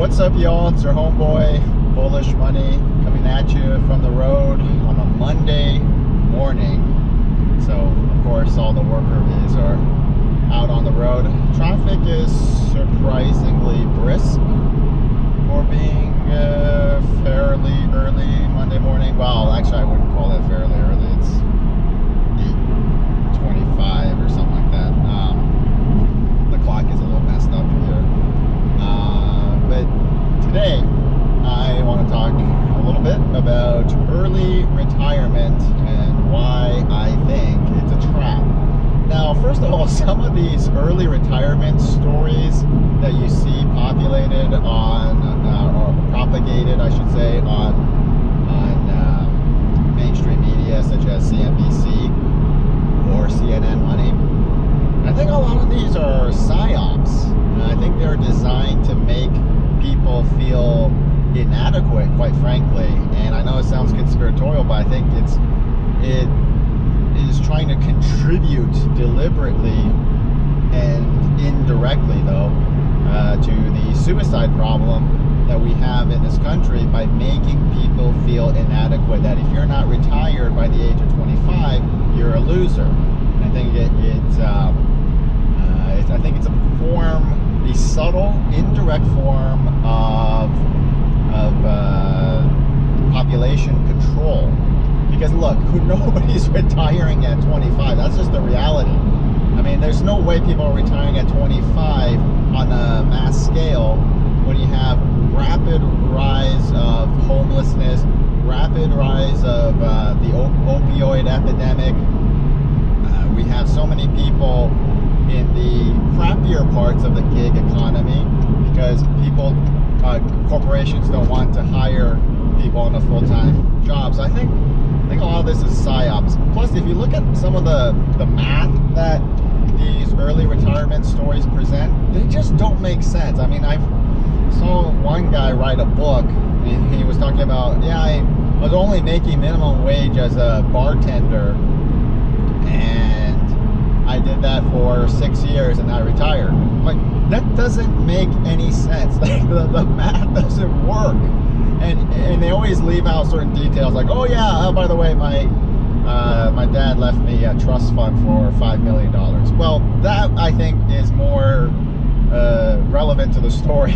What's up, y'all? It's your homeboy, Bullish Money, coming at you from the road on a Monday morning. So, of course, all the worker bees are out on the road. Traffic is surprisingly brisk for being fairly early Monday morning. Well, actually, I wouldn't call it fairly early. It's 8:25 or something like that. The clock is a little messed up here. But today, I want to talk a little bit about early retirement and why I think it's a trap. Now, first of all, some of these early retirement stories that you see populated on, or propagated, I should say, on mainstream media such as CNBC or CNN Money, I think a lot of these are psyops. And I think they're designed to make people feel inadequate, quite frankly. And I know it sounds conspiratorial, but I think it is trying to contribute deliberately and indirectly, though, to the suicide problem that we have in this country by making people feel inadequate, that if you're not retired by the age of 25, you're a loser. And I think I think it's a subtle, indirect form of population control. Because look, nobody's retiring at 25. That's just the reality. I mean, there's no way people are retiring at 25 on a mass scale when you have rapid rise of homelessness, rapid rise of the opioid epidemic. We have so many people in the crappier parts of the gig economy because corporations don't want to hire people in a full-time job. So I think a lot of this is psyops. Plus, if you look at some of the math that these early retirement stories present, they just don't make sense. I mean, I saw one guy write a book. He was talking about, I was only making minimum wage as a bartender, and I did that for 6 years and I retired. Like, that doesn't make any sense. Like, the math doesn't work. And they always leave out certain details, like, by the way, my dad left me a trust fund for $5 million. Well, that I think is more relevant to the story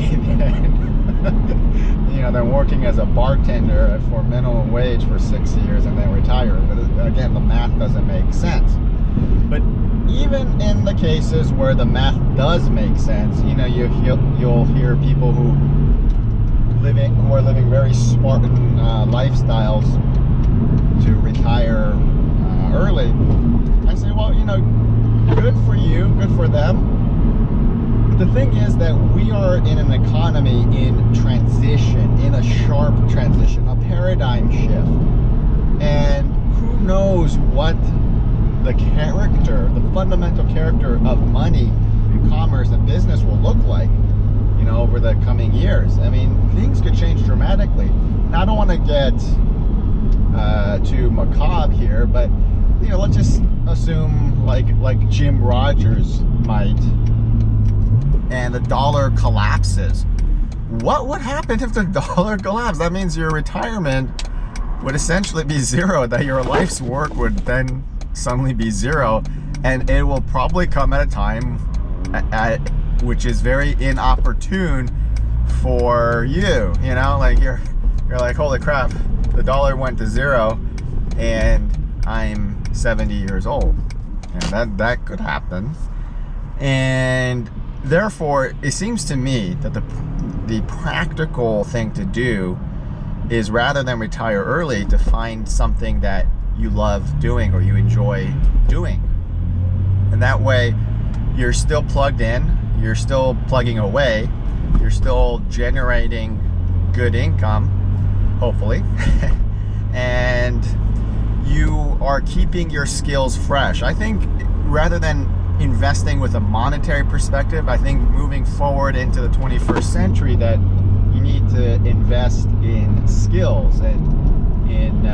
than working as a bartender for minimum wage for 6 years and then retire. But again, the math doesn't make sense. But even in the cases where the math does make sense, you'll hear people who are living very Spartan lifestyles to retire early. I say, well, good for you, good for them. But the thing is that we are in an economy in transition, in a sharp transition, a paradigm shift. And who knows what the fundamental character of money and commerce and business will look like, over the coming years. I mean, things could change dramatically. Now, I don't want to get too macabre here, but let's just assume like Jim Rogers might, and the dollar collapses. What would happen if the dollar collapsed? That means your retirement would essentially be zero, that your life's work would then suddenly be zero, and it will probably come at a time which is very inopportune for you. Like you're like, holy crap, the dollar went to zero and I'm 70 years old. And that could happen. And therefore, it seems to me that the practical thing to do is, rather than retire early, to find something that you love doing or you enjoy doing. And that way, you're still plugged in, you're still plugging away, you're still generating good income, hopefully, and you are keeping your skills fresh. I think rather than investing with a monetary perspective, I think moving forward into the 21st century, that you need to invest in skills and in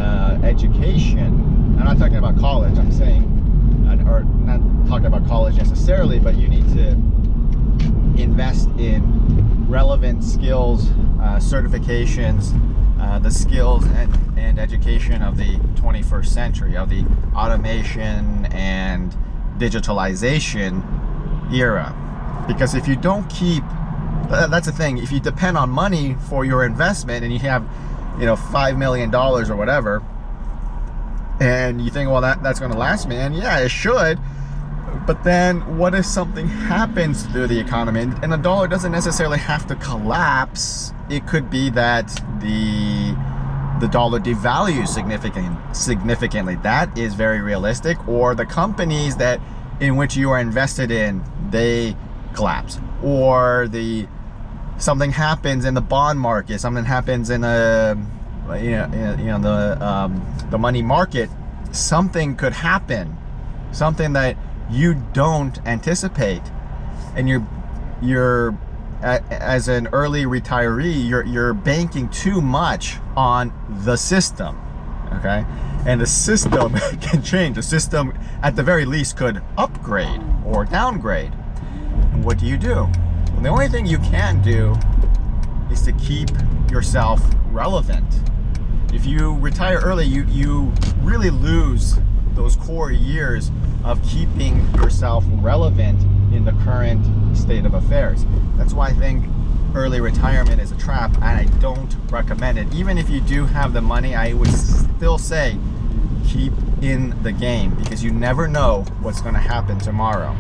education. I'm not talking about college, I'm saying, or not talking about college necessarily, but you need to invest in relevant skills, certifications, the skills and education of the 21st century, of the automation and digitalization era. Because if you don't keep, that's the thing, if you depend on money for your investment and you have, $5 million or whatever, and you think, well, that's going to last me, and yeah, it should. But then what if something happens through the economy? And the dollar doesn't necessarily have to collapse. It could be that the dollar devalues significantly. That is very realistic. Or the companies in which you are invested in, they collapse. Or something happens in the bond market, something happens in the money market. Something could happen, something that you don't anticipate, and you're as an early retiree, you're banking too much on the system, okay? And the system can change. The system, at the very least, could upgrade or downgrade. And what do you do? Well, the only thing you can do is to keep yourself relevant. If you retire early, you really lose those core years of keeping yourself relevant in the current state of affairs. That's why I think early retirement is a trap, and I don't recommend it. Even if you do have the money, I would still say keep in the game, because you never know what's going to happen tomorrow.